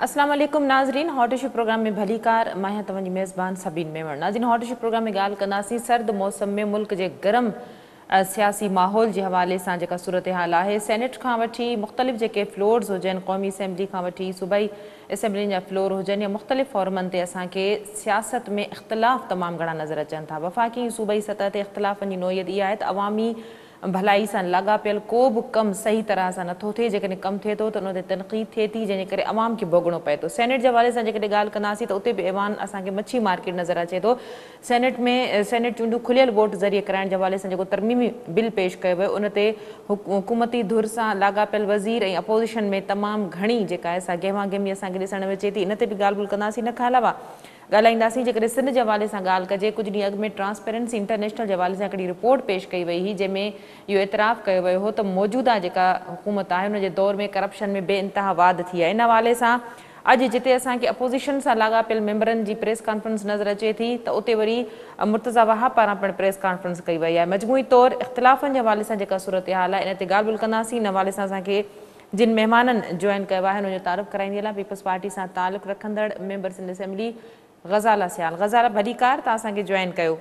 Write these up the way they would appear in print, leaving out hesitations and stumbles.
अस्सलाम वालेकुम नाज़रीन, हॉट इशू प्रोग्राम में भली कार मैं तव्हांजी मेज़बान सबीन मेमण। नाज़रीन, हॉट इशू प्रोग्राम में ॻाल्हि कंदासीं सर्द मौसम में मुल्क जे गरम सियासी माहौल के हवाले से जेका सूरत हाल है। सेनेट का वठी मुख़्तलिफ़ जेके फ्लोर्स हुजनि, क़ौमी असैम्बली का वठी सूबाई असैम्बली जा फ्लोर हुजनि या मुख़्तलिफ़ फॉर्मन ते असांखे सियासत में इख़्तिलाफ़ तमामु घणा नज़र अचनि था। वफ़ाक़ी सूबाई सतह ते इख़्तिलाफ़नि जी नोयत इहा आहे त अवामी भलाई सां लाॻापियल को बि कमु सही तरह सां नथो थिए। जेकॾहिं कमु थिए थो त उन ते तनक़ीद थिए थी, जंहिंजे करे अवाम खे भोगणो पए थो। सेनेट जे हवाले सां जेकॾहिं ॻाल्हि कंदासीं त उते बि ऐवान असांखे मच्छी मार्केट नज़र अचे थो। सेनेट चूंडूं खुलियल वोट ज़रिए कराइण जे हवाले सां जेको तरमीमी बिल पेश कयो वियो, उन ते हुकूमती धुर सां लाॻापियल वज़ीर ऐं अपोज़िशन में तमामु घणी जेका आहे सा गहमा गहमी असांखे ॾिसण में अचे थी। इन ते बि ॻाल्हि ॿोल कंदासीं। इन खां अलावा ॻाल्हाईंदासीं जेकॾहिं सिंध जे हवाले सां ॻाल्हि कजे। कुझु ॾींहं अॻु में ट्रांसपेरेंसी इंटरनेशनल जे हवाले सां हिकिड़ी रिपोर्ट पेश कई वई हुई, जंहिंमें इहो एतिराफ़ कयो वियो हो त मौजूदा जेका हुकूमत आहे उन जे दौर में करप्शन में बेइंतिहा वाध थी आहे। इन हवाले सां अॼु जिते असांखे अपोज़िशन सां लाॻापियल मेंबरनि जी प्रेस कॉन्फ्रेंस नज़र अचे थी, त उते वरी मुर्तज़ा वहाब पारां पिणु प्रेस कॉन्फ्रेंस कई वई आहे। मजमूई तौरु इख़्तिलाफ़नि जे हवाले सां जेका सूरत हाल आहे, इन ते ॻाल्हि ॿोल कंदासीं। इन हवाले सां असांखे जिन मेहमाननि जॉइन कयो आहे उनजो तारुफ़ कराईंदी हलां। पीपल्स पार्टी सां तालुक़ रखंदड़ मेंबर सिंध असेंबली ग़ज़ाला सियाल। ग़ज़ाला भली कार, तव्हां असांखे जॉइन कयो।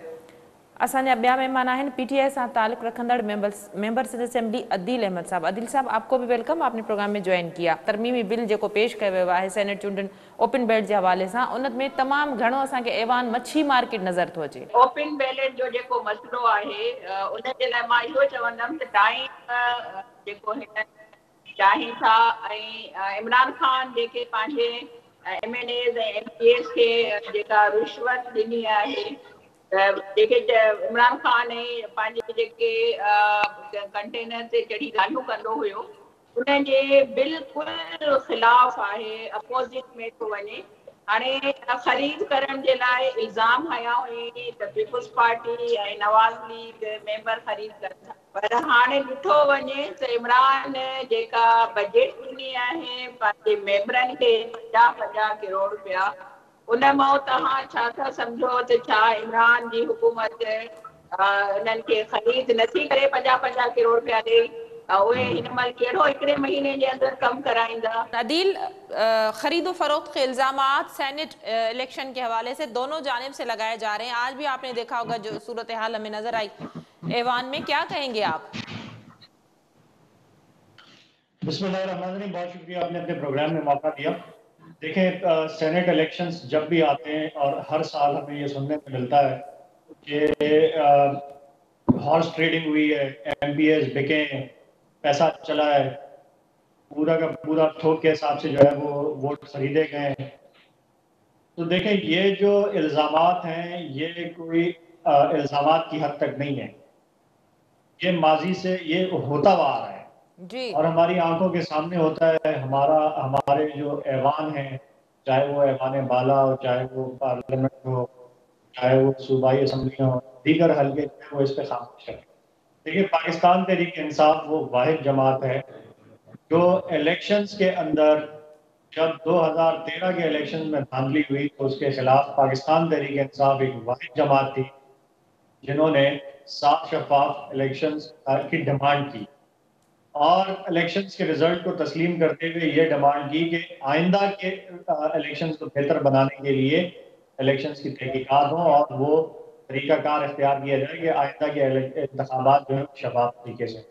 असांजा ॿिया महिमान आहिनि पीटीआई सां ताल्लुक़ रखंदड़ मेंबर सिंध असेंबली अदील अहमद साहब। अदील साहब, आपको भी वेलकम, आपने प्रोग्राम में ज्वाइन किया। तरमीमी बिल जेको पेश कयो वियो आहे सेनेट चूंडनि ओपन बेल्ट जे हवाले सां, उन में तमामु घणो असांखे ऐवान मच्छी मार्केट नज़र थो अचे। ओपन बैलेट जो जेको मसइलो आहे उन जे लाइ मां इहो चवंदमि त टाइम जेको हिन चाहिनि था ऐं इमरान ख़ान जेके पंहिंजे MNAs ऐं MPAs खे जेका रिश्वत ॾिनी आहे, जेके इमरान ख़ान ऐं पंहिंजे जेके कंटेनर ते चढ़ी ॻाल्हियूं कंदो हुयो, उन जे बिल्कुलु ख़िलाफ़ु आहे, अपोज़िट में थो वञे। हाणे ख़रीद करण जे लाइ इल्ज़ाम हया हुई त पीपल्स पार्टी ऐं नवाज़ लीग मेंबर ख़रीद कनि था, पर हाणे ॾिठो वञे त इमरान जेका बजट ॾिनी आहे पंहिंजे मेंबरनि खे 50-50 करोड़ रुपया, उन मां तव्हां छा था सम्झो त छा इमरान जी हुकूमत इन्हनि खे ख़रीद नथी करे 50-50 करोड़ रुपया ॾे? उहे हिन महिल कहिड़ो हिकिड़े महीने जे अंदरि कमु कराईंदा? अदील, खरीदो फरोख्त के इल्ज़ामात सेनेट इलेक्शन के हवाले से दोनों जानिब से लगाए जा रहे हैं। आज भी आपने देखा होगा जो सूरत हाल हमें नजर आई ऐवान में, क्या कहेंगे आप? बिस्मिल्लाहिर्रहमानिर्रहीम, बहुत शुक्रिया आपने अपने प्रोग्राम में मौका दिया। देखें, सेनेट इलेक्शंस जब भी आते हैं और हर साल हमें ये सुनने को मिलता है कि हॉर्स ट्रेडिंग हुई है, MPAs बिके हैं, पैसा चला है, पूरा का पूरा थोक के हिसाब से जो है वो वोट खरीदे गए हैं। तो देखें, ये जो इल्ज़ामात हैं ये कोई इल्ज़ामात की हद तक नहीं है, ये माजी से ये होता हुआ आ रहा है जी। और हमारी आंखों के सामने होता है। हमारे जो ऐवान हैं, चाहे वो ऐवान बाला हो, चाहे वो पार्लियामेंट हो, चाहे वो सूबाई असम्बली हो, दीगर हल्के वो इस पे खामोश है। देखिए, पाकिस्तान तहरीक इंसाफ वो वाहिद जमात है जो इलेक्शंस के अंदर जब 2013 के इलेक्शन में धांधली हुई तो उसके खिलाफ पाकिस्तान तहरीक इंसाफ एक वाहिद जमात थी जिन्होंने साफ शफाफ इलेक्शंस की डिमांड की और इलेक्शंस के रिजल्ट को तस्लीम करते हुए ये डिमांड की कि आइंदा के इलेक्शंस को बेहतर बनाने के लिए इलेक्शंस की तहकीकात हो और वो तरीकाकार इख्तियार किया जाए कि आइंदा के इंतखाबात जो है शफाफ तरीके से।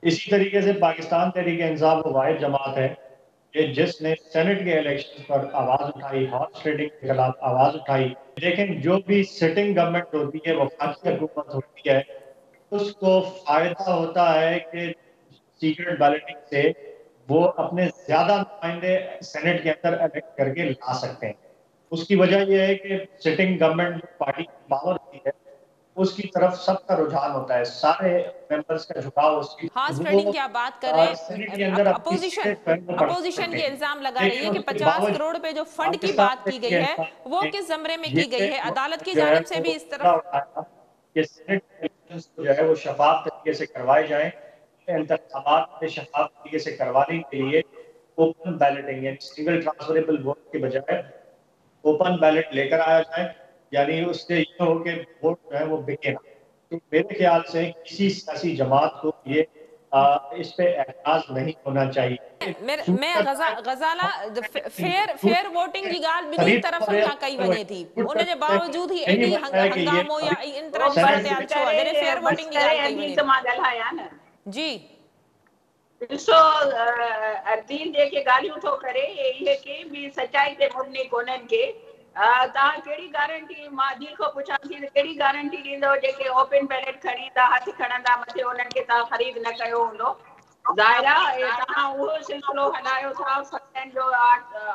इसी तरीके से पाकिस्तान तहरीक इंसाफ वो वाहिद जमात है कि जिसने सेनेट के इलेक्शन पर आवाज़ उठाई, हॉर्स ट्रेडिंग के खिलाफ आवाज़ उठाई। लेकिन जो भी सिटिंग गवर्नमेंट होती है, वफाकी हुकूमत होती है, उसको फायदा होता है कि सीक्रेट बैलेटिंग से वो अपने ज्यादा नुमाइंदे सेनेट के अंदर इलेक्ट करके ला सकते हैं। उसकी वजह यह है कि सिटिंग गवर्नमेंट पार्टी की पावर होती है उसकी तरफ सबका रुझान होता है, सारे मेंबर्स का झुकाव उसकी हॉर्स वो ट्रेडिंग की आप बात कर रहे सेनेट के हैं। अंदर अपनी अपोजिशन सीटें पर वो बढ़ा अपोजिशन सकते ये हैं। इल्जाम लगा रही है लेकिन कि उसके 50 बावजूद करोड़ रुपए जो फंड की पाकिस्तान बात की गई के है, वो ने किस जमरे में की गई ये है? अदालत की जो है जानिब से भी वो इस मुद्दा तरफ उठाया कि सेनेट इलेक्शंस जो है वो शफाफ तरीके से करवाए जाएं, इंतखाबात में शफाफ तरीके से करवाने के लिए ओपन बैलेटिंग यानी सिंगल ट्रांसफरेबल वोट के बजाय ओपन बैलेट लेकर आया जाए, यानी उससे ये हो कि वोट जो है वो बिके ना। तो मेरे ख्याल से किसी सियासी जमात को ये اس پہ اعتراض نہیں ہونا چاہیے. میں غزالہ فیئر ووٹنگ کی گال بنی طرفن کا کئی ونے تھی ان کے باوجود ہی ایڈی ہنگامو یا ان طرح کی صورتحال چھو ہے فیئر ووٹنگ کی گال کئی ونے تھی. جی ॾिसो अदील जेके ॻाल्हियूं थो करे इहे के बि सचाई ते मुबनी कोन्हनि के तव्हां कहिड़ी गारंटी मां अदील खां पुछां थी त कहिड़ी गारंटी ॾींदव जेके ओपन बैलेट खणी ईंदा हथु खणंदा मथे उन्हनि खे तव्हां ख़रीद न कयो हूंदो. ज़ाहिर आहे तव्हां उहो सिलसिलो हलायो था फंडनि जो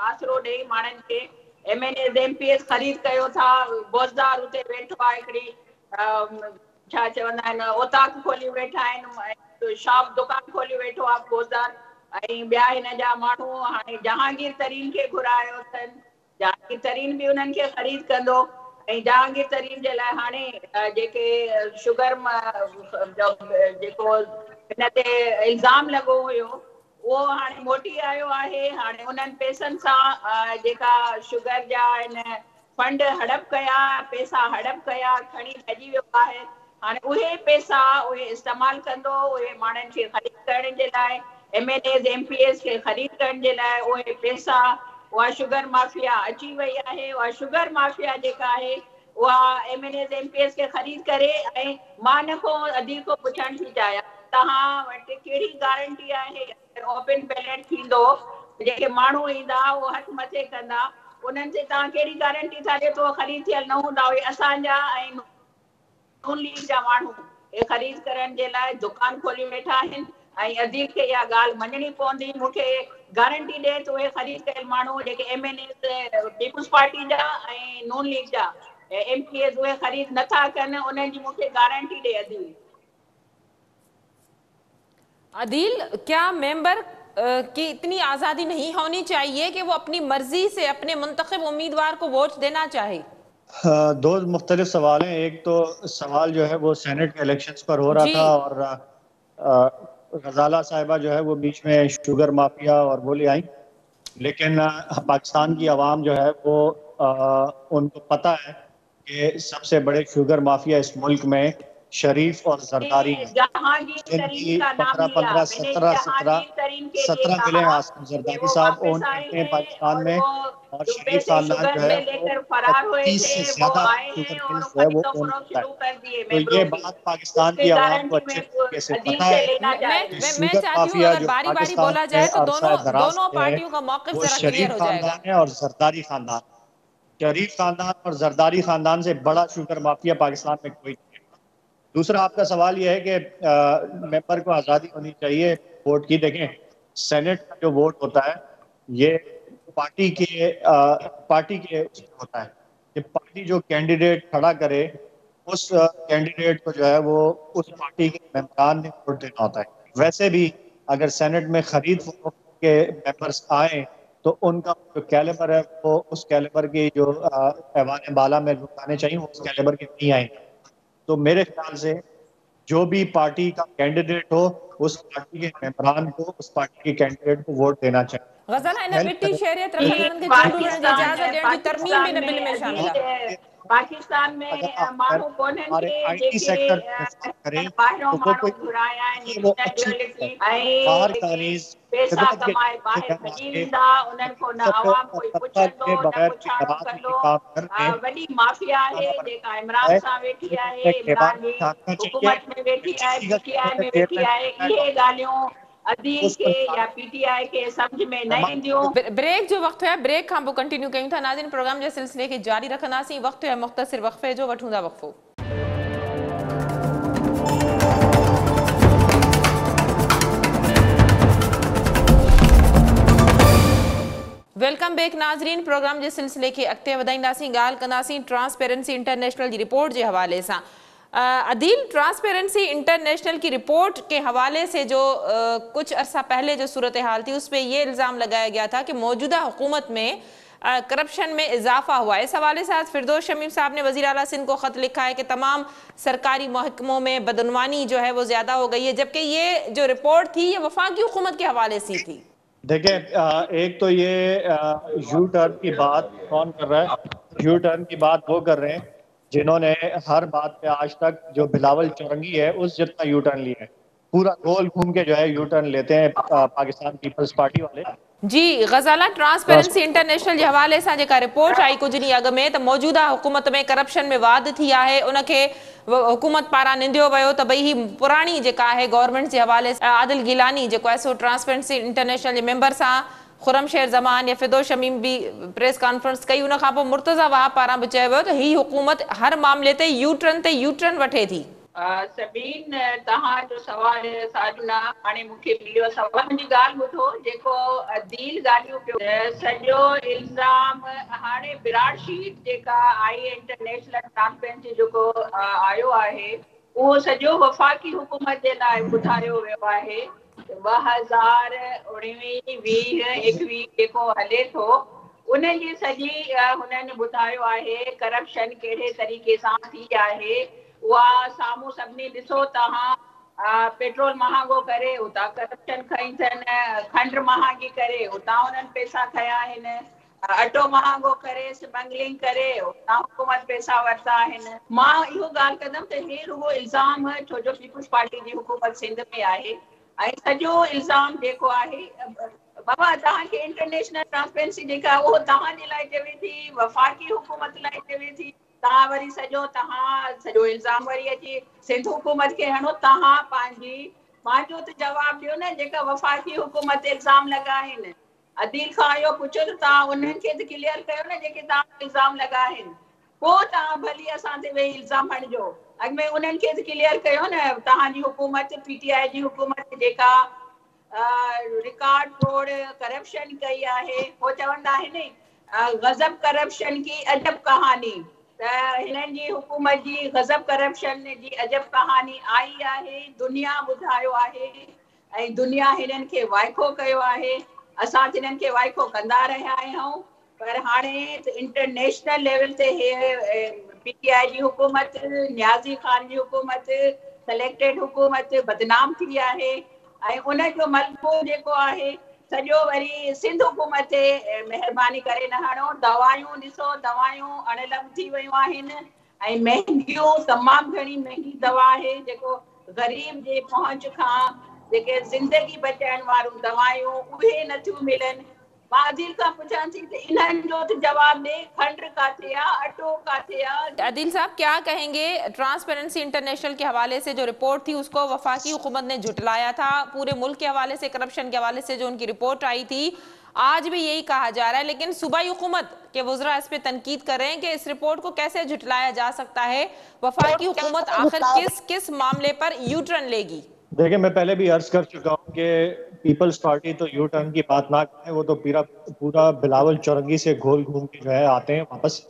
आसरो ॾेई माण्हुनि खे MNAs MPs ख़रीद कयो था. बोज़दार उते वेठो आहे हिकिड़ी छा चवंदा आहिनि ओताक खोली वेठा आहिनि शॉप दुकान खोली वेठो आहे बोज़दार ऐं ॿिया हिन जा माण्हू हाणे जहांगीर तरीन खे घुरायो अथनि. जहांगीर तरीन बि उन्हनि खे ख़रीद कंदो ऐं जहांगीर तरीन जे लाइ हाणे जेके शुगर जेको हिन ते इल्ज़ाम लॻो हुयो उहो हाणे मोटी आयो आहे. हाणे उन्हनि पैसनि सां जेका शुगर जा हिन फंड हड़प कया पैसा हड़प कया खणी भॼी वियो आहे. हाणे उहे पैसा उहे इस्तेमालु कंदो उहे माण्हुनि खे ख़रीद करण जे लाइ MNAs MPs खे ख़रीद करण जे लाइ उहे पैसा उहा शुगर माफ़िया अची वई आहे. उहा शुगर माफ़िया जेका आहे उहा MNAs MPs खे ख़रीद करे ऐं मां हिन खां अदील खां पुछणु थी चाहियां तव्हां वटि कहिड़ी गारंटी आहे ओपन बैलेट थींदो जेके माण्हू ईंदा उहो हथु मथे कंदा उन्हनि ते तव्हां कहिड़ी गारंटी था ॾियो त ख़रीद थियल न हूंदा उहे असांजा ऐं नून लीग जा माण्हू हे ख़रीद करण जे लाइ दुकान खोली वेठा आहिनि ऐं अदील खे इहा ॻाल्हि मञणी पवंदी. मूंखे गारंटी ॾे त उहे ख़रीद कयल माण्हू जेके MNAs पीपुल्स पार्टी जा ऐं नून लीग जा MPs उहे ख़रीद नथा कनि उन्हनि जी मूंखे गारंटी ॾे अदील. अदील क्या मेंबर की इतनी आज़ादी नहीं होनी चाहिए कि वो अपनी मर्जी से अपने मुंतखब उम्मीदवार को वोट देना चाहे. दो मुख्तलिफ सवाल हैं. एक तो सवाल जो है वो सेनेट के इलेक्शंस पर हो रहा था और गजाला साहिबा जो है वो बीच में शुगर माफिया और वो ले आई. लेकिन पाकिस्तान की आवाम जो है वो उनको पता है कि सबसे बड़े शुगर माफिया इस मुल्क में शरीफ और जरदारी हैं जिनकी 17 मिले आसिम जरदारी साहब ओन करते हैं पाकिस्तान में और शरीफ खानदान जो है वो 30 से ज्यादा शुगर मिल्स जो है वो ओन करता है. तो ये बात पाकिस्तान की आवाम को अच्छे तरीके से पता है. मैं चाहती हूँ अगर बारी बारी बोला जाए तो दोनों पार्टियों का मौक़िफ़ वो जरा शरीफ क्लियर हो जाएगा. खानदान है और जरदारी खानदान. शरीफ खानदान और जरदारी खानदान से बड़ा शुगर माफिया पाकिस्तान में कोई नहीं है. दूसरा आपका सवाल ये है कि मेंबर को आज़ादी होनी चाहिए वोट की. देखें सेनेट का जो वोट होता है ये पार्टी के होता है कि पार्टी जो कैंडिडेट खड़ा करे उस कैंडिडेट को जो है वो उस पार्टी के मेंबरान ने वोट देना होता है. वैसे भी अगर सेनेट में खरीद फरोख्त के मेंबर्स आए तो उनका जो कैलिबर है वो उस कैलिबर की जो ऐवान बाला में लोग आने चाहिए वो उस कैलिबर के नहीं आएंगे. तो मेरे ख्याल से जो भी पार्टी का कैंडिडेट हो उस पार्टी के मेंबरान को उस पार्टी के कैंडिडेट को वोट देना चाहिए. गज़ाला इन ब्रिटिश शहरियत रखंदड़नि खे चूंडू लड़ण जी इजाज़त ॾियण जी तरमीम बि इन बिल में शामिल आहे. पाकिस्तान में माण्हू कोन्हनि के जेके ॿाहिरों माण्हू घुराया आहिनि ऐं पैसा कमाए ॿाहिरि भॼी वेंदा उन्हनि खां न आवाम कोई पुछंदो न पुछाणो कंदो. वॾी माफ़िया आहे जेका इमरान सां वेठी आहे इमरान जी हुकूमत में वेठी आहे PTI में वेठी आहे. इहे ॻाल्हियूं अदील के या PTI के समझ में न ईंदियूं. ब्रेक जो वक्त है ब्रेक खां पोइ कंटिन्यू कयूं था. नाज़रीन प्रोग्राम जे सिलसिले खे जारी रखंदासीं. वक्त है मुख़्तसिर वक़फ़े जो वठूं था वक़फ़ो. वेलकम बैक नाज़रीन. प्रोग्राम जे सिलसिले खे अॻिते वधाईंदासीं. ॻाल्हि कंदासीं ट्रांसपेरेंसी इंटरनेशनल जी रिपोर्ट जे हवाले सां. अदील ट्रांसपेरेंसी इंटरनेशनल की रिपोर्ट के हवाले से जो कुछ अरसा पहले जो सूरत हाल थी उस पर ये इल्ज़ाम लगाया गया था कि मौजूदा हुकूमत में करप्शन में इजाफा हुआ है. इस हवाले से आज फिरदौस शमीम साहब ने वज़ीर आला सिंध को ख़त लिखा है कि तमाम सरकारी महकमों में बदनवानी जो है वो ज़्यादा हो गई है, जबकि ये जो रिपोर्ट थी ये वफाकी हुकूमत के हवाले से थी. देखिए एक तो ये यू टर्न की बात कौन कर रहा है? यू टर्न की बात वो कर रहे हैं जिन्होंने हर बात पे आज तक जो बिलावल चौरंगी है उस जितना यू टर्न लिया है. پورا گول گھوم کے جو ہے یو ٹرن لیتے ہیں پاکستان پیپلز پارٹی والے. جی غزالہ ٹرانسپیرنسی انٹرنیشنل کے حوالے سے जेका रिपोर्ट आई कुछ ॾींहं अॻु में त मौजूदा हुकूमत में करप्शन में वाध थी आहे उनखे हुकूमत पारां निंदियो वियो त भई ही पुराणी जेका आहे गवर्नमेंट जे हवाले सां आदिल गिलानी जेको एसओ ट्रांसपेरेंसी इंटरनेशनल जे मेंबर सां खुरमशेर ज़मान या फिदो शमीम भी प्रेस कॉन्फ्रेंस कई उन खां पोइ मुर्तज़ा वहाब पारां बि चयो वियो त ही हुकूमत हर मामले ते यू टर्न वठे थी. सभीन तव्हांजो सवाल साजना हाणे मूंखे मिलियो सवाल जी ॻाल्हि ॿुधो जेको अदील ॻाल्हियूं पियो सॼो इल्ज़ाम हाणे विराट शीट जेका आई इंटरनेशनल ट्रांसपेरेंसी जेको आयो आहे उहो सॼो वफ़ाक़ी हुकूमत जे लाइ ॿुधायो वियो आहे. 2019 20 21 जेको हले थो उनजी सॼी हुननि ॿुधायो आहे करप्शन कहिड़े तरीक़े सां थी आहे. उहा साम्हूं सभिनी ॾिसो तव्हां पेट्रोल महांगो करे उतां करप्शन खई अथनि खंड महांगी करे उतां उन्हनि पैसा खया आहिनि अटो महांगो करे स्मगलिंग करे उतां हुकूमत पैसा वरिता आहिनि. मां इहो ॻाल्हि कंदमि त हे रुगो इल्ज़ाम छो जो पीपुल्स पार्टी जी हुकूमत सिंध में आहे ऐं सॼो इल्ज़ाम जेको आहे बाबा तव्हांखे इंटरनेशनल ट्रांसपेरेंसी जेका उहो तव्हांजे लाइ चवे थी वफ़ाक़ी हुकूमत लाइ चवे थी. तव्हां वरी सॼो इल्ज़ाम वरी अची सिंध हुकूमत खे हणो. तव्हां पंहिंजो त जवाबु ॾियो न जेका वफ़ाक़ी हुकूमत इल्ज़ाम लॻा आहिनि. अदील खां इहो पुछो त तव्हां उन्हनि खे त क्लियर कयो न जेके तव्हां इल्ज़ाम लॻा आहिनि. पोइ तव्हां भली असां ते वेही इल्ज़ाम हणिजो. अॻु में उन्हनि खे त क्लियर कयो न तव्हांजी हुकूमत PTI जी हुकूमत जेका रिकॉर्ड तोड़ करप्शन कई आहे उहो चवंदा आहिनि गज़ब करप्शन की अजब कहानी. त हिननि जी हुकूमत जी गज़ब करप्शन जी अजब कहानी आई आहे दुनिया ॿुधायो आहे ऐं दुनिया हिननि खे वाइको कयो आहे. असां त हिननि खे वाइको कंदा रहिया आहियूं पर हाणे इंटरनेशनल लेवल ते PTI जी हुकूमत न्याज़ी ख़ान जी हुकूमत सिलेक्टेड हुकूमत बदनाम थी आहे ऐं उनजो मलबो जेको आहे सॼो वरी सिंध हुकूमत ते महिरबानी करे न हणो. दवायूं ॾिसो दवायूं अणिलम थी वियूं आहिनि ऐं महांगियूं तमामु घणी महांगी दवा आहे जेको ग़रीब जे पहुच खां जेके ज़िंदगी बचाइण वारियूं दवायूं उहे नथियूं मिलनि. मां अदील खां पुछां थी त इन्हनि जो त जवाबु ॾे खंड किथे आहे अटो किथे आहे. अदील साहब क्या कहेंगे ट्रांसपेरेंसी इंटरनेशनल के हवाले से जो रिपोर्ट थी उसको वफाकी हुकूमत ने झुटलाया था. पूरे मुल्क के हवाले से करप्शन के हवाले से जो उनकी रिपोर्ट आई थी आज भी यही कहा जा रहा है लेकिन सूबाई हुकूमत के वज़रा इस पे तनकीद कर रहे हैं कि इस रिपोर्ट को कैसे झुटलाया जा सकता है. वफाकी हुकूमत आखिर किस मामले पर यू टर्न लेगी. देखिए मैं पहले भी अर्ज कर चुका हूँ कि पीपल्स पार्टी तो यू टर्न की बात ना करें. वो तो पूरा बिलावल चौरंगी से घोल घूम के जो है आते हैं वापस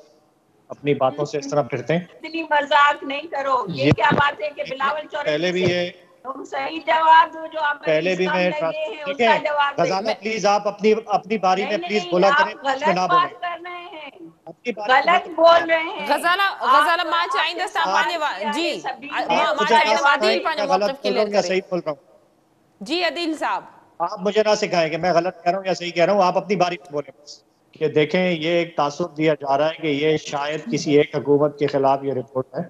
अपनी बातों से इस तरह फिरते हैं. इतनी मजाक नहीं करो. ये क्या बात है कि बिलावल चौरंगी पहले भी ये तुम सही जवाब दो जो आप पहले भी मैं उसका जवाब गजाला प्लीज आप अपनी बारी में प्लीज बोला करें. गलत बात कर रहे हैं गलत बोल रहे हैं. गजाला मां चाहींदसि तव्हां पंहिंजे जी मां चाहींदमि अदील पंहिंजो मौक़िफ़ क्लियर करे. सही बोल रहा हूँ जी अदील साहब आप मुझे ना सिखाएं कि मैं गलत कह रहा हूँ या सही कह रहा हूँ. आप अपनी बारी में बोले बस कि देखें ये एक तासुर दिया जा रहा है कि ये शायद किसी एक हुकूमत के खिलाफ ये रिपोर्ट है.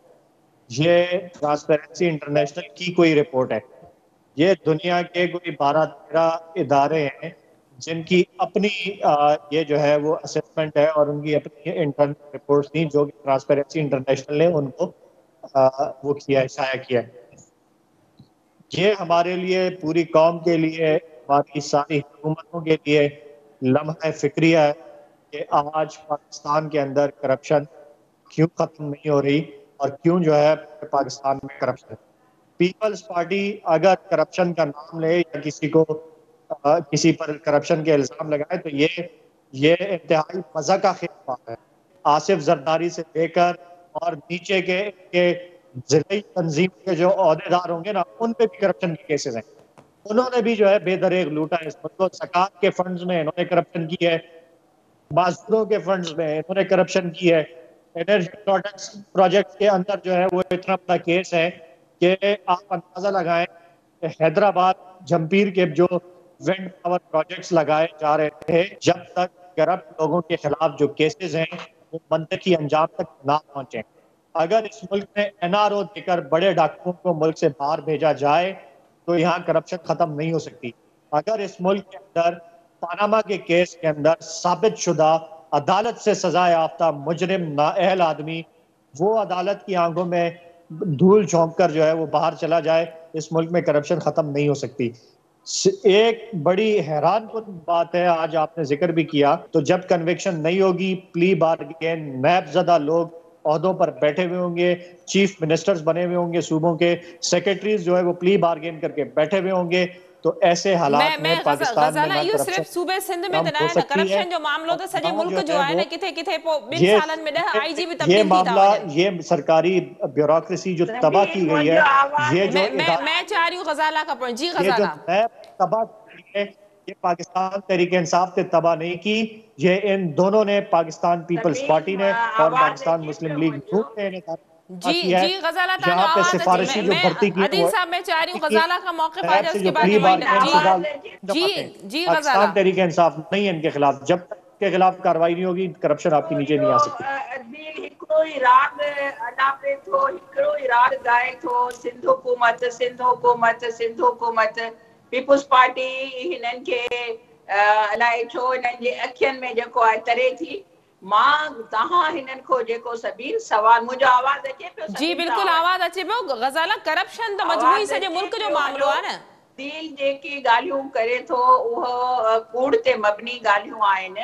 ये ट्रांसपेरेंसी इंटरनेशनल की कोई रिपोर्ट है. ये दुनिया के कोई 12-13 इदारे हैं जिनकी अपनी ये जो है वो असेसमेंट है और उनकी अपनी इंटरनल रिपोर्ट्स थी जो ट्रांसपेरेंसी इंटरनेशनल ने उनको वो किया है शाया किया है. ये हमारे लिए पूरी कौम के लिए हमारी सारी हुकूमतों के लिए लम्हा फिक्रिया है कि आज पाकिस्तान के अंदर करप्शन क्यों ख़त्म नहीं हो रही और क्यों जो है पाकिस्तान में करप्शन. पीपल्स पार्टी अगर करप्शन का नाम ले या किसी पर करप्शन के इल्ज़ाम लगाए तो ये इंतहाई मज़ा का खेल बात है. आसिफ जरदारी से लेकर और नीचे के ज़िले तंजीम के जो अहदेदार होंगे ना उन पे भी करप्शन के केसेस हैं. उन्होंने भी जो है बेदरेग लूटा है. इस मतलब ज़कात के फंड्स में इन्होंने करप्शन की है, मजदूरों के फंड्स में इन्होंने करप्शन की है. एनर्जी प्रोजेक्ट के अंदर जो है वो इतना बड़ा केस है कि आप अंदाजा लगाएं कि हैदराबाद जमपीर के जो विंड पावर प्रोजेक्ट्स लगाए जा रहे थे जब तक करप्ट लोगों के खिलाफ जो केसेस हैं वो मंतकी अंजाम तक ना पहुंचे. अगर इस मुल्क में NRO देकर बड़े डाकुओं को मुल्क से बाहर भेजा जाए تو یہاں کرپشن ختم نہیں ہو سکتی. اگر اس ملک کے اندر پاناما کے کیس کے اندر ثابت شدہ عدالت سے سزا یافتہ مجرم نااہل آدمی وہ عدالت کی آنکھوں میں دھول جھونک کر جو ہے وہ باہر چلا جائے, اس ملک میں کرپشن ختم نہیں ہو سکتی. ایک بڑی حیران کن بات ہے, آج آپ نے ذکر بھی کیا, تو جب کنوکشن نہیں ہوگی, پلی بارگین, نیب زدہ لوگ عہدوں پر بیٹھے ہوئے ہوں گے, چیف منسٹرز بنے ہوئے ہوں گے صوبوں کے, سیکرٹریز جو ہے وہ پلی بارگین کر کے بیٹھے ہوئے ہوں گے, تو ایسے حالات میں پاکستان میں غزالہ نہ یہ کرپشن صرف صوبے سندھ میں کم تو نہ ہو ہے نا, سکتی ہے, کرپشن جو معاملو تو سجے اور ملک جو ہے نا کتھے کتھے بن سالن میں 10 آئی جی بھی یہ تبدیل تھی تھا معاملہ, وجن. یہ سرکاری بیوروکریسی جو تباہ کی گئی ہے, یہ جو میں چاہ رہی ہوں غزالہ کا پوائنٹ. جی یہ جو غزالہ. نیب تباہ کی گئی ہے, یہ پاکستان تحریک انصاف نے تباہ نہیں کی, یہ ان دونوں نے, پاکستان پیپلز پارٹی نے اور پاکستان مسلم لیگ نون نے انہیں کیا ہے. جی غزالہ تانجو یہاں پہ آواز اچے, سفارشی جو میں بھرتی کی عدیل وہ صاحب میں چاہ رہی ہوں غزالہ کا موقف آ نیب جائے, سے اس جو کے بعد پلی نمائندہ. جماعتیں جی غزالہ. پاکستان تحریک انصاف نہیں ہے ان کے خلاف, جب تک کے خلاف کارروائی نہیں ہوگی کرپشن آپ کے نیچے نہیں آ سکتی. ہکڑو ہی راگ الاپے تھو, ہکڑو ہی راگ گائے تھو, سندھ حکومت سندھ حکومت سندھ حکومت. پیپلز پارٹی ہنن کے الائے چھو ہنن جي اکين ۾ جيڪو آهي تري ٿي. ماں تہاں ہنن کو جيڪو سبيل سوال, مجھو آواز اچے پيو؟ جی سبيل بالکل آواز اچے پيو. غزالہ کرپشن تو مجموعي آواز سجے اچے ملک جو پيو. معاملو هلو, ہے نا. دل جيڪي ڳالهيون ڪري ٿو اهو ڪوڙ تي مبني ڳالهيون آهن.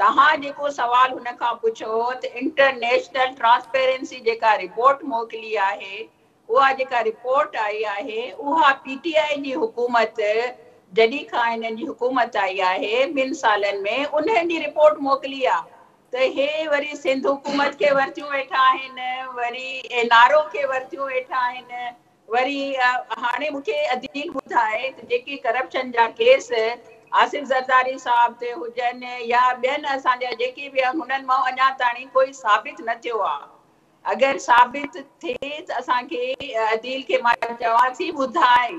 تہاں جيڪو سوال هن کان پڇو ته انٽرنيشنل ٽرانسپيرنسي جيڪا رپورٽ موڪلي آهي, اها جيڪا رپورٽ آئي آهي, اها پي ٽي آئي جي حڪومت جڏهن کان هنن جي حڪومت آئي آهي 2 سالن ۾ انهن جي رپورٽ موڪلي آهي. त हे वरी सिंध हुकूमत खे वरितियूं वेठा आहिनि, वरी एनआरओ खे वरितियूं वेठा आहिनि, वरी हाणे मूंखे अदील ॿुधाए त जेके करप्शन जा केस आसिफ ज़रदारी साहब ते हुजनि या ॿियनि असांजा जेके बि हुननि मां अञा ताईं कोई साबित न थियो आहे. अगरि साबित थिए त असांखे अदील खे मां चवां थी ॿुधाए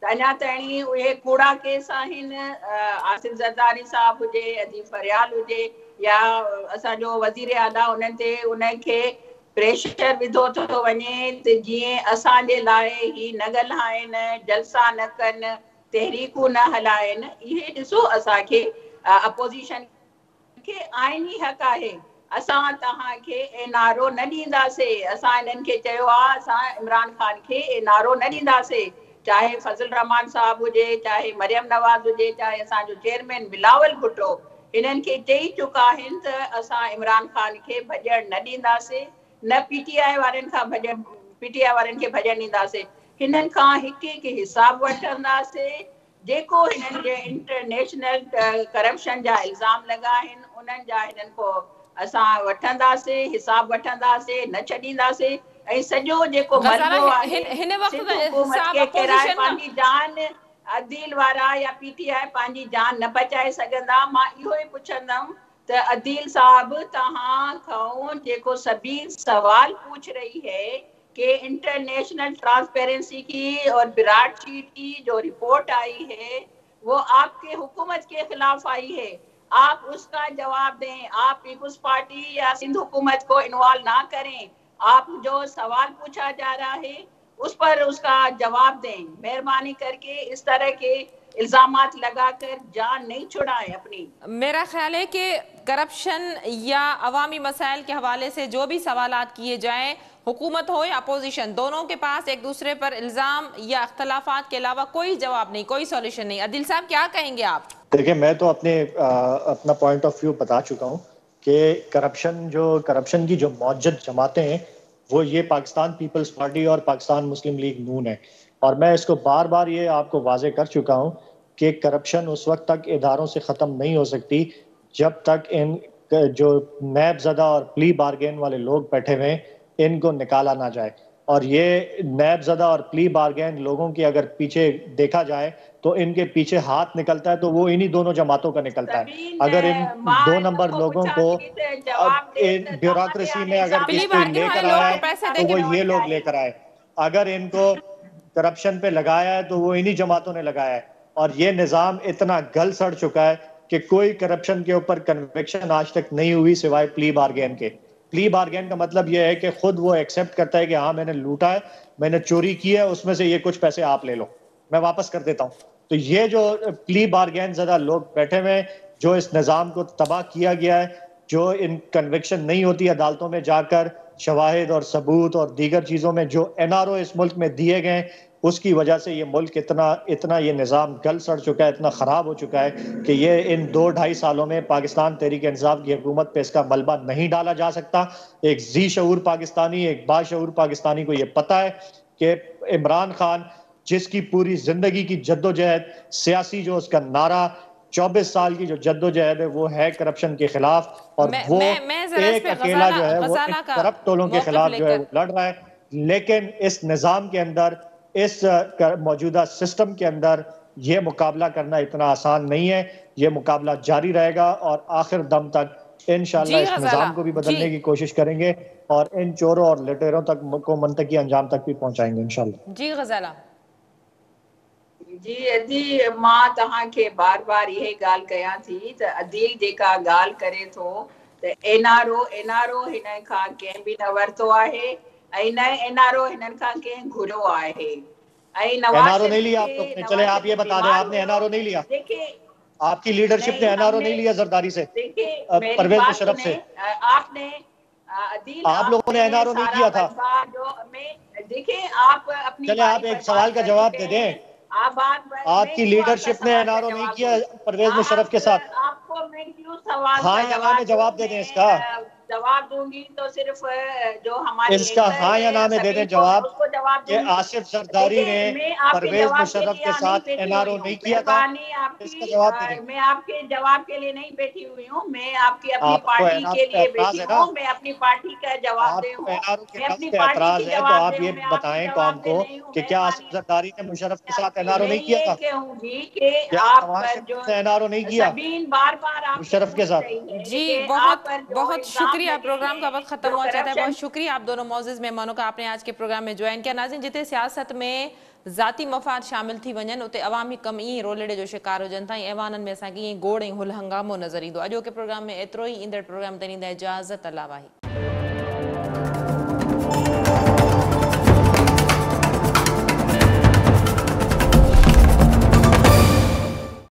त अञा ताईं उहे कूड़ा केस आहिनि, आसिफ ज़रदारी साहब हुजे, अदील फरियाल हुजे या असांजो वज़ीर आला, उन्हनि ते उनखे प्रेशर विधो थो वञे त जीअं असांजे लाइ ही न ॻाल्हाइनि, जलसा न कनि, तहरीकूं न हलाइनि. इहे ॾिसो असांखे अपोज़िशन खे आइनी हक़ आहे. असां तव्हांखे एनआरओ न ॾींदासीं. असां हिननि खे चयो आहे असां इमरान ख़ान खे एनआरओ न ॾींदासीं, चाहे फज़ल रहमान साहब हुजे, चाहे मरियम नवाज़ हुजे, चाहे असांजो चेयरमैन बिलावल भुट्टो. हिननि खे चई चुका आहिनि त असां इमरान ख़ान खे भॼण न ॾींदासीं, न पीटीआई वारनि खां भॼण, पीटीआई वारनि खे भॼण ॾींदासीं. हिननि खां हिकु हिकु हिसाब वठंदासीं. जेको हिननि जे इंटरनेशनल करप्शन जा इल्ज़ाम लॻा आहिनि उन्हनि जा हिननि को असां वठंदासीं, हिसाब वठंदासीं, न छॾींदासीं. ऐं सॼो जेको मरियो आहे हिन वक़्त सिंध हुकूमत खे किराए पंहिंजी जान, अदील वारा या पीटीआई पंहिंजी जान न बचाए सघंदा. मां इहो ई पुछंदमि त अदील साहब तव्हां खां जेको सबील सवाल पूछ रही है कि इंटरनेशनल ट्रांसपेरेंसी की और विराट शीट की जो रिपोर्ट आई है वो आपके हुकूमत के खिलाफ आई है, आप उसका जवाब दें. आप पीपल्स पार्टी या सिंध हुकूमत को इन्वॉल्व ना करें. आप जो सवाल पूछा जा रहा है उस पर उसका जवाब दें. मेहरबानी करके इस तरह के इल्जामात लगाकर जान नहीं छुड़ाएं अपनी. मेरा ख्याल है कि करप्शन या अवामी मसाइल के हवाले से जो भी सवालात किए जाएं, हुकूमत हो या अपोजिशन, दोनों के पास एक दूसरे पर इल्ज़ाम या अख्तलाफात के अलावा कोई जवाब नहीं, कोई सॉल्यूशन नहीं. अदिल साहब क्या कहेंगे आप? دیکھیں میں تو اپنا پوائنٹ آف ویو بتا چکا ہوں کہ کرپشن کی جو معجد جماعتیں ہیں وہ یہ پاکستان پیپلز پارٹی اور پاکستان مسلم لیگ نون ہے. اور میں اس کو بار بار یہ آپ کو واضح کر چکا ہوں کہ کرپشن اس وقت تک اداروں سے ختم نہیں ہو سکتی جب تک ان جو نیب زدہ اور پلی بارگین والے لوگ بیٹھے ہوئے ہیں ان کو نکالا نہ جائے. اور یہ نیب زدہ اور پلی بارگین لوگوں کی اگر پیچھے دیکھا جائے تو ان کے پیچھے ہاتھ نکلتا ہے تو وہ انہی دونوں جماعتوں کا نکلتا ہے. اگر ان 2 نمبر لوگوں کو بیوروکریسی میں اگر پلی کوئی بارگین لے والے کر لوگ آیا کو ہے پیسے تو دے وہ کے یہ لوگ لے کر آئے. اگر ان کو کرپشن پہ لگایا ہے تو وہ انہی جماعتوں نے لگایا ہے. اور یہ نظام اتنا گل سڑ چکا ہے کہ کوئی کرپشن کے اوپر کنوکشن آج تک نہیں ہوئی سوائے پلی بارگین کے. پلی بارگین کا مطلب یہ ہے کہ خود وہ ایکسیپٹ کرتا ہے کہ ہاں میں نے لوٹا ہے, میں نے چوری کی ہے, اس میں سے یہ کچھ پیسے آپ لے لو. میں واپس کر دیتا ہوں. تو یہ جو پلی بارگین زدہ لوگ بیٹھے ہوئے ہیں، جو اس نظام کو تباہ کیا گیا ہے، جو ان کنوکشن نہیں ہوتی عدالتوں میں جا کر شواہد اور ثبوت اور دیگر چیزوں میں، جو این آر او اس ملک میں دیے گئے، اس کی وجہ سے یہ ملک اتنا یہ نظام گل سڑ چکا ہے، اتنا خراب ہو چکا ہے کہ یہ ان 2-2.5 سالوں میں پاکستان تحریک انصاف کی حکومت پہ اس کا ملبہ نہیں ڈالا جا سکتا. ایک ذی شعور پاکستانی، ایک باشعور پاکستانی کو یہ پتہ ہے کہ عمران خان جس کی پوری زندگی کی جدوجہد، سیاسی جو اس کا نعرہ 24 سال کی جو جدوجہد ہے وہ ہے کرپشن کے خلاف، اور وہ میں ذرا اس ایک پہ اکیلا جو ہے وہ ان غزالہ کا کرپٹ ٹولوں کے موقف خلاف لے جو ہے کر، وہ لڑ رہا ہے. لیکن اس نظام کے اندر، اس موجودہ سسٹم کے اندر یہ مقابلہ کرنا اتنا آسان نہیں ہے. یہ مقابلہ جاری رہے گا اور آخر دم تک انشاءاللہ جی اس غزالہ، نظام کو بھی جی بدلنے کی کوشش کریں گے اور ان چوروں اور لٹیروں تک کو منطقی انجام تک بھی پہنچائیں گے انشاءاللہ. جی غزالہ. جی मां तव्हांखे बार बार इहे ॻाल्हि कयां थी त अदील जेका ॻाल्हि करे थो त एनआरओ हिन खां कंहिं बि न वरितो आहे ऐं न एनआरओ हिननि खां कंहिं घुरियो आहे. ऐं नवाज NRO نہیں शरीफ لیا آپ لوگ نے، चले आप ये शरीफ बता دیں बीमार آپ نے हुयो. NRO نہیں لیا؟ देखिए آپ کی لیڈرشپ نے NRO نہیں لیا زرداری سے، देखिए मेरी پرویز बात مشرف سے؟ सुने. आपने अदील آپ لوگوں نے आपने NRO نہیں सारा کیا تھا. वजफा जो में देखिए आप अपनी چلے बारी آپ ایک पर سوال बात کا कर جواب چुके دے دیں، हैं. आप बात آپ मैं کی क्यों आपका لیڈرشپ نے सवाल का NRO नहीं जवाब کیا दूं. پرویز مشرف کے ساتھ؟ आपको मैं क्यों सवाल ہاں का یا نا میں जवाब दूं. جواب دے دیں اس کا. मैं जवाब दूंगी तो सिर्फ जो हमारी اس کا एंकर ہاں یا نا है میں دے دیں सबीन को جواب उसको जवाब کہ दूंगी. آصف زرداری देखिए نے मैं आपके پرویز जवाब के مشرف लिए کے यहाँ नहीं ساتھ बैठी NRO हुई हूँ. نہیں کیا تھا. मेहरबानी اس आपकी کا جواب دے دیں. मैं आपके जवाब के लिए नहीं बैठी हुई हूँ. मैं आपकी अपनी آپ کو पार्टी NRO के پہ लिए اعتراض बैठी ہے نا؟ हूँ. मैं अपनी पार्टी का जवाब दे آپ کو हूँ. NRO کے मैं لفظ अपनी پہ पार्टी की اعتراض ہے تو जवाब آپ दे یہ हूँ. मैं आपकी بتائیں قوم जवाब दे کو नहीं ہوں. کہ کیا آصف मेहरबानी زرداری نے مشرف کے ساتھ NRO मैं نہیں کیا یہ تھا؟ کہूँगी کہ کیا آپ نواز پر جو شریف نے NRO نہیں کیا سبین بار بار آپ سے مشرف کے پوچھ ساتھ؟ رہی ہے جی کہ آپ بہت پر جو بہت الزام شکریہ. لگے پروگرام کا ہیں وقت ختم جو ہوا چاہتا ہے. کرپشن. بہت شکریہ آپ دونوں معزز مہمانوں کا، آپ نے آج کے پروگرام میں جوائن کیا. ناظرین، جتے سیاست میں ذاتی مفاد شامل تھی ونجن اتنے عوامی کم ای رولڑے جو شکار ہوجن تھا. ایوانن میں اساں ای گوڑ ای ہل ہنگامو نظر ایندو. اجو کے پروگرام میں ایترو ہی. ایندڑ پروگرام تنی اجازت. اللہ واہی.